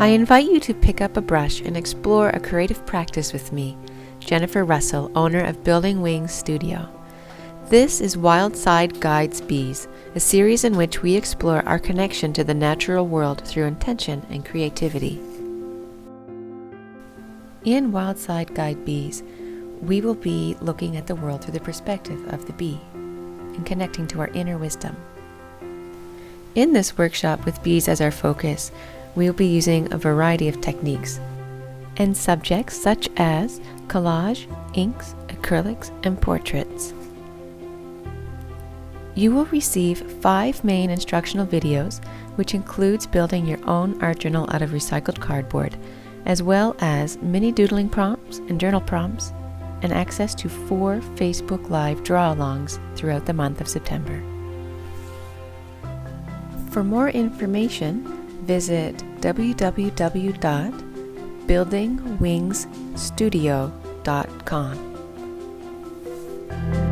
I invite you to pick up a brush and explore a creative practice with me, Jennifer Russell, owner of Building Wings Studio. This is Wild Side Guides Bees, a series in which we explore our connection to the natural world through intention and creativity. In Wild Side Guide Bees, we will be looking at the world through the perspective of the bee and connecting to our inner wisdom. In this workshop with bees as our focus, we will be using a variety of techniques and subjects such as collage, inks, acrylics, and portraits. You will receive 5 main instructional videos, which includes building your own art journal out of recycled cardboard, as well as mini doodling prompts and journal prompts, and access to 4 Facebook Live draw-alongs throughout the month of September. For more information, visit www.buildingwingsstudio.com.